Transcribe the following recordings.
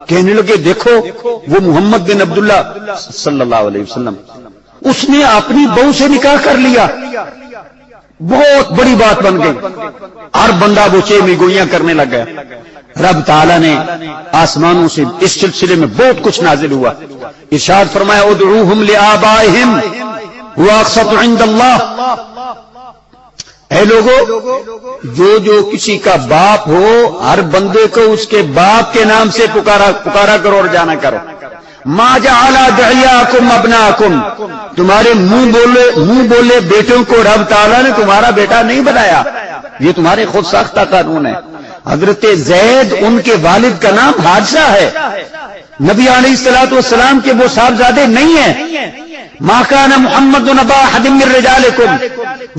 کہنے لگے دیکھو وہ محمد بن عبداللہ صلی اللہ علیہ وسلم اس نے اپنی بہو سے نکاح کر لیا، بہت بڑی بات بن گئی، ہر بندہ وہ چیمی گوئیاں کرنے لگ گیا۔ رب تعالیٰ نے آسمانوں سے اس سلسلے میں بہت کچھ نازل ہوا، ارشاد فرمایا ادعوہم لآبائہم هو اقسط عند اللہ، اے لوگو جو کسی کا باپ ہو ہر بندے کو اس کے باپ کے نام سے پکارا کرو اور جانا کرو۔ ما جعل ادعیاکم ابناکم، تمہارے منہ بولے بیٹوں کو رب تعالیٰ نے تمہارا بیٹا نہیں بنایا، یہ تمہارے خود ساختہ قانون ہے۔ حضرت زید ان کے والد کا نام حادثہ ہے، نبی علیہ الصلوۃ والسلام کے وہ صاحبزادے نہیں ہیں۔ ما کان محمد ابا احد من رجالکم،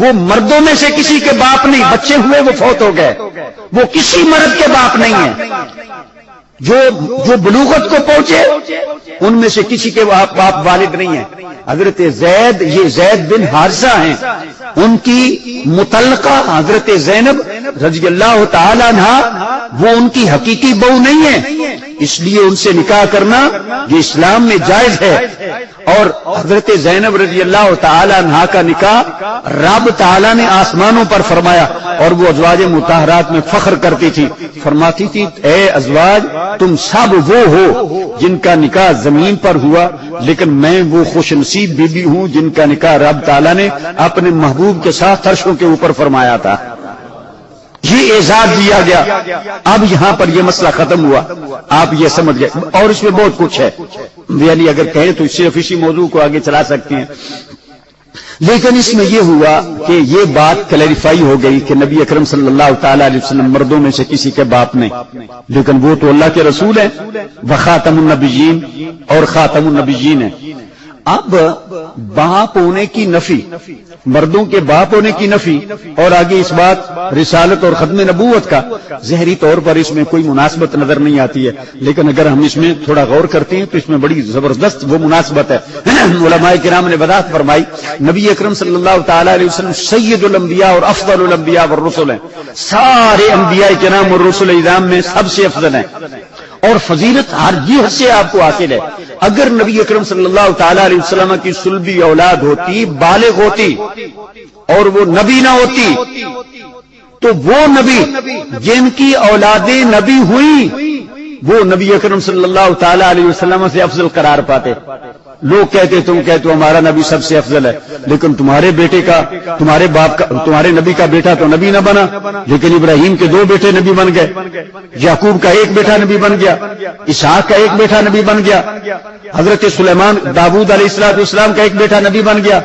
وہ مردوں میں سے کسی کے باپ نہیں، بچے ہوئے وہ فوت ہو گئے، وہ کسی مرد کے باپ نہیں ہیں۔ جو بلوغت کو پہنچے ان میں سے کسی کے باپ والد نہیں ہیں۔ حضرت زید، یہ زید بن حارثہ ہیں، ان کی متعلقہ حضرت زینب رضی اللہ تعالی عنہا وہ ان کی حقیقی بہو نہیں ہے، اس لیے ان سے نکاح کرنا یہ اسلام میں جائز ہے۔ اور حضرت زینب رضی اللہ تعالی عنہا کا نکاح رب تعالی نے آسمانوں پر فرمایا، اور وہ ازواج مطہرات میں فخر کرتی تھی، فرماتی تھی اے ازواج تم سب وہ ہو جن کا نکاح زمین پر ہوا، لیکن میں وہ خوش نصیب بیوی ہوں جن کا نکاح رب تعالی نے اپنے محبوب کے ساتھ عرشوں کے اوپر فرمایا تھا۔ یہ اعزاز دیا گیا۔ اب یہاں پر یہ مسئلہ ختم ہوا، آپ یہ سمجھ گئے، اور اس میں بہت کچھ ہے، یعنی اگر کہیں تو صرف اسی موضوع کو آگے چلا سکتے ہیں، لیکن اس میں یہ ہوا کہ یہ بات کلیریفائی ہو گئی کہ نبی اکرم صلی اللہ تعالی علیہ وسلم مردوں میں سے کسی کے باپ نہیں، لیکن وہ تو اللہ کے رسول ہیں، وخاتم النبیین اور خاتم النبیین ہیں۔ اب باپ ہونے کی نفی، مردوں کے باپ ہونے کی نفی، اور آگے اس بات رسالت اور ختم نبوت کا، ظاہری طور پر اس میں کوئی مناسبت نظر نہیں آتی ہے، لیکن اگر ہم اس میں تھوڑا غور کرتے ہیں تو اس میں بڑی زبردست وہ مناسبت ہے۔ علماء کرام نے وضاحت فرمائی نبی اکرم صلی اللہ تعالی علیہ وسلم سید الانبیاء اور افضل الانبیاء والرسل ہیں، سارے انبیاء کرام اور رسل اعظام میں سب سے افضل ہیں، اور فضیلت ہر جہت سے آپ کو حاصل ہے۔ اگر نبی اکرم صلی اللہ تعالی علیہ وسلم کی صلبی اولاد ہوتی، بالغ ہوتی، اور وہ نبی نہ ہوتی، تو وہ نبی جن کی اولادیں نبی ہوئی وہ نبی اکرم صلی اللہ تعالی علیہ وسلم سے افضل قرار پاتے۔ لوگ کہتے تم کہتے ہمارا نبی سب سے افضل ہے، لیکن تمہارے بیٹے کا، تمہارے باپ کا، تمہارے نبی کا بیٹا تو نبی نہ بنا، لیکن ابراہیم کے 2 بیٹے نبی بن گئے، یعقوب کا 1 بیٹا نبی بن گیا، اسحاق کا 1 بیٹا نبی بن گیا، حضرت سلیمان داؤد علیہ السلام کا 1 بیٹا نبی بن گیا،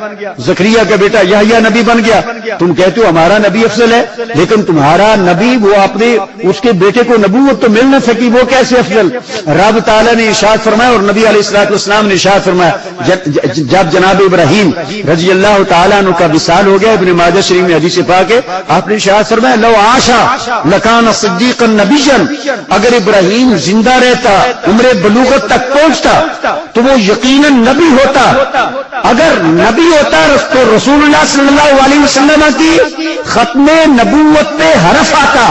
زکریا کا بیٹا یحییٰ نبی بن گیا۔ تم کہتے ہو ہمارا نبی افضل ہے، لیکن تمہارا نبی وہ اپنے اس کے بیٹے کو نبوت تو مل نہ سکی، وہ کیسے افضل؟ رب تعالیٰ نے ارشاد فرمایا اور نبی علیہ السلام نے ارشاد فرمایا، جب جناب ابراہیم رضی اللہ تعالیٰ عنہ کا وصال ہو گیا، ابن ماجہ شریف میں حدیث پاک ہے، آپ نے ارشاد فرمایا لو عاشا لکان صدیقا نبیا، اگر ابراہیم زندہ رہتا، عمر بلوغت تک پہنچتا تو وہ یقیناً نبی ہوتا، اگر نبی ہوتا تو رسول اللہ صلی اللہ علیہ وسلم کی ختم نبوت پہ حرف آتا،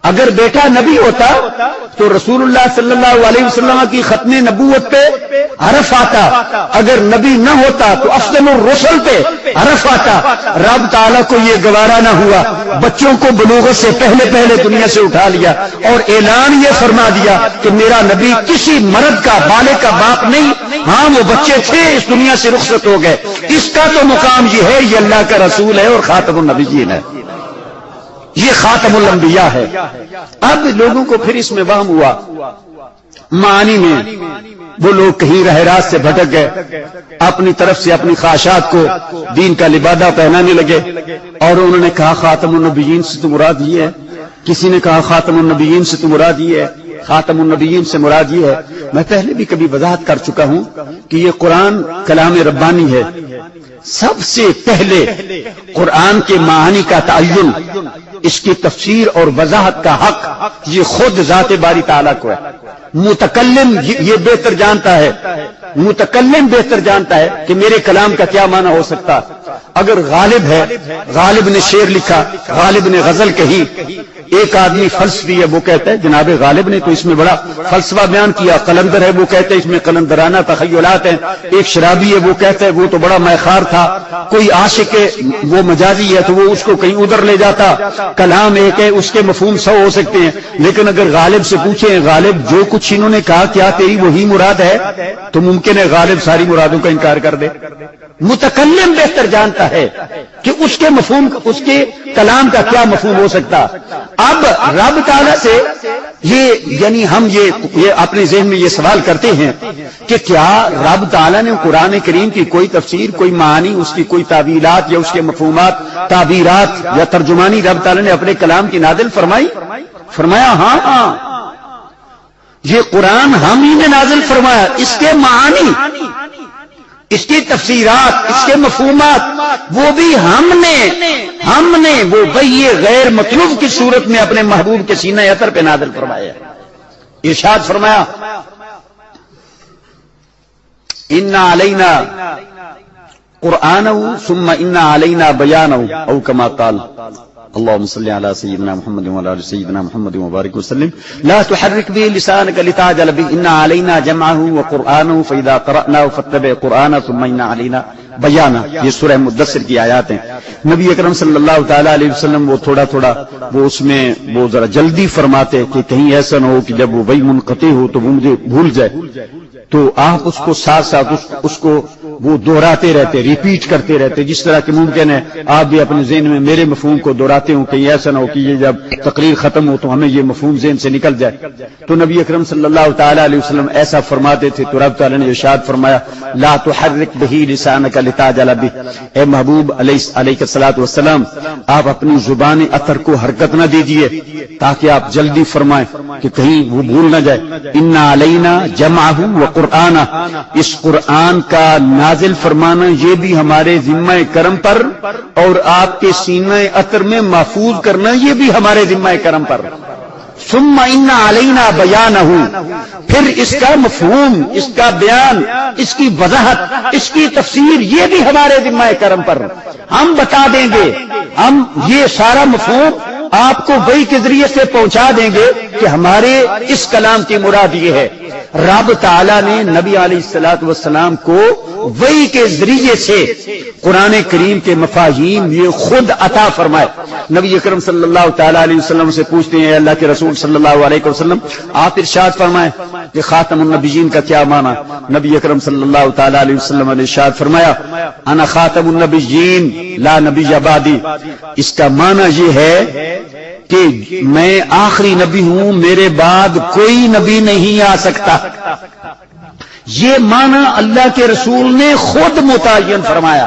اگر بیٹا نبی ہوتا تو رسول اللہ صلی اللہ علیہ وسلم کی ختم نبوت پہ حرف آتا، اگر نبی نہ ہوتا تو افضل الرسل پہ حرف آتا۔ رب تعالیٰ کو یہ گوارا نہ ہوا، بچوں کو بلوغت سے پہلے دنیا سے اٹھا لیا اور اعلان یہ فرما دیا کہ میرا نبی کسی مرد کا، بالغ کا باپ نہیں، ہاں وہ بچے تھے اس دنیا سے رخصت ہو گئے، اس کا تو مقام یہ ہے، یہ اللہ کا رسول ہے اور خاتم النبیین ہے، یہ خاتم الانبیاء ہے۔ اب لوگوں کو پھر اس میں وہم ہوا، معانی میں وہ لوگ کہیں راہ راست سے بھٹک گئے، اپنی طرف سے اپنی خواہشات کو دین کا لبادہ پہنانے لگے، اور انہوں نے کہا خاتم النبیین سے تو مراد یہ ہے، کسی نے کہا خاتم النبیین سے تو مراد یہ ہے، خاتم النبیین سے مراد یہ ہے۔ میں پہلے بھی کبھی وضاحت کر چکا ہوں کہ یہ قرآن کلام ربانی ہے، سب سے پہلے قرآن کے معانی کا تعین، اس کی تفسیر اور وضاحت کا حق یہ خود ذات باری تعالیٰ کو ہے۔ متکلم یہ بہتر جانتا ہے، متکلم بہتر جانتا ہے کہ میرے کلام کا کیا معنی ہو سکتا۔ اگر غالب ہے، غالب نے شعر لکھا، غالب نے غزل کہی، ایک آدمی فلسفی ہے، وہ کہتا ہے جناب غالب نے تو اس میں بڑا فلسفہ بیان کیا، قلندر ہے وہ کہتے ہیں اس میں قلندرانہ تخیلات ہیں، ایک شرابی ہے وہ کہتا ہے وہ تو بڑا میخار تھا، کوئی عاشق ہے وہ مجازی ہے تو وہ اس کو کہیں ادھر لے جاتا، کلام ایک ہے اس کے مفہوم 100 ہو سکتے ہیں، لیکن اگر غالب سے پوچھیں غالب جو کچھ انہوں نے کہا کیا تیری وہی مراد ہے، تو ممکن ہے غالب ساری مرادوں کا انکار کر دے۔ متکلم بہتر جانتا ہے کہ اس کے مفہوم، اس کے کلام کا کیا مفہوم ہو سکتا۔ اب رب تعالیٰ سے یعنی ہم یہ اپنے ذہن میں یہ سوال کرتے ہیں کہ کیا رب تعالیٰ نے قرآن کریم کی کوئی تفسیر، کوئی معانی، اس کی کوئی تعویلات یا اس کے مفہومات، تعبیرات یا ترجمانی رب تعالیٰ نے اپنے کلام کی نازل فرمائی؟ فرمایا ہاں یہ قرآن ہم ہی نے نازل فرمایا، اس کے معانی، اس کی تفسیرات، اس کے مفہومات وہ بھی ہم نے وہ وحی غیر مطلوب کی صورت میں اپنے محبوب کے سینہ اطہر پہ نازل فرمایا۔ ارشاد فرمایا انا علینا قرآنہ ثم انا علینا بیانہ او کما قال اللهم صل على سيدنا محمد وعلى ال سيدنا محمد وبارك وسلم لا تحرك به لسانك لتعجل به ان علينا جمعه وقرآنه فاذا قرأناه فاتبع قرآنه ثم ان علينا بیانہ۔ یہ سورہ مدثر کی آیات ہیں۔ نبی اکرم صلی اللہ تعالی علیہ وسلم وہ تھوڑا وہ اس میں وہ ذرا جلدی فرماتے کہ کہیں ایسا نہ ہو کہ جب وہ وہی منقطع ہو تو وہ مجھے بھول جائے، تو آپ اس کو ساتھ ساتھ اس کو وہ دہراتے رہتے، ریپیٹ کرتے رہتے، جس طرح کہ ممکن ہے آپ بھی اپنے ذہن میں میرے مفہوم کو دہراتے ہوں، کہیں ایسا نہ ہو کہ یہ جب تقریر ختم ہو تو ہمیں یہ مفہوم ذہن سے نکل جائے۔ تو نبی اکرم صلی اللہ تعالی علیہ وسلم ایسا فرماتے تھے، تو رب تعالی نے ارشاد فرمایا لا تحرک بہ لسانک لتعجل بہ، اے محبوب علیہ الصلوۃ والسلام آپ اپنی زبان اطہر کو حرکت نہ دیجیے تاکہ آپ جلدی فرمائیں کہ کہیں وہ بھول نہ جائے۔ ان علینا جمعہ وقرآنہ، اس قرآن کا نازل فرمانا یہ بھی ہمارے ذمہ کرم پر، اور آپ کے سینہ اطہر میں محفوظ کرنا یہ بھی ہمارے ذمہ کرم پر۔ ثم ان علینا بیانہ، پھر اس کا مفہوم، اس کا بیان، اس کی وضاحت، اس کی تفسیر یہ بھی ہمارے ذمہ کرم پر، ہم بتا دیں گے، ہم یہ سارا مفہوم آپ کو وحی کے ذریعے سے پہنچا دیں گے کہ ہمارے اس کلام کی مراد یہ ہے۔ رب تعالیٰ نے نبی علیہ الصلوۃ والسلام کو وحی کے ذریعے سے قرآن کریم کے مفاہیم یہ خود عطا فرمائے۔ نبی اکرم صلی اللہ تعالی علیہ وسلم سے پوچھتے ہیں اللہ کے رسول صلی اللہ علیہ وسلم آپ ارشاد فرمائیں کہ خاتم النبیین کا کیا معنی؟ نبی اکرم صلی اللہ تعالی علیہ وسلم نے ارشاد فرمایا انا خاتم النبیین لا نبی بعدی، اس کا معنی یہ ہے کہ میں آخری نبی ہوں، میرے بعد کوئی نبی نہیں آ سکتا۔ یہ معنی اللہ کے رسول نے خود متعین فرمایا،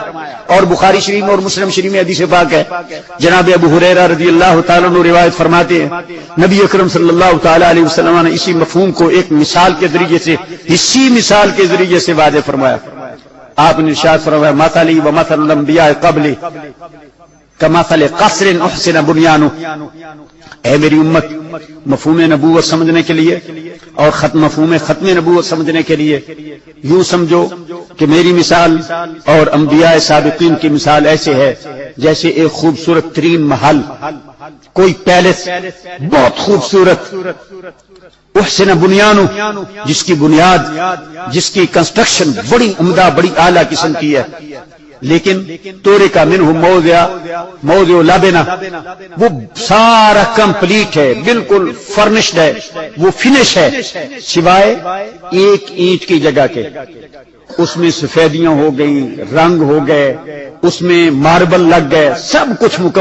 اور بخاری شریف اور مسلم شریف میں حدیث پاک ہے، جناب ابو ہریرہ رضی اللہ تعالیٰ عنہ روایت فرماتے ہیں نبی اکرم صلی اللہ تعالی علیہ وسلم نے اسی مفہوم کو ایک مثال کے ذریعے سے، حصی مثال کے ذریعے سے واضح فرمایا۔ آپ نے ارشاد فرمایا مثلی و مثل الانبیاء قبلی کمثل قصر احسن بنیانہ، اے میری امت مفہوم نبوت سمجھنے کے لیے اور مفہوم ختم نبوت سمجھنے کے لیے یوں سمجھو کہ میری مثال اور انبیاء سابقین کی مثال ایسے ہے جیسے ایک خوبصورت ترین محل، کوئی پیلس بہت خوبصورت، احسن بنیانہ جس کی بنیاد، جس کی کنسٹرکشن بڑی عمدہ، بڑی اعلیٰ قسم کی ہے، لیکن تورے کا منہ موضع لبنہ، وہ سارا کمپلیٹ ہے، بالکل فرنشڈ ہے، وہ فنش ہے، سوائے ایک اینٹ کی جگہ کے۔ اس میں سفیدیاں ہو گئیں، رنگ ہو گئے، اس میں ماربل لگ گئے، سب کچھ مکمل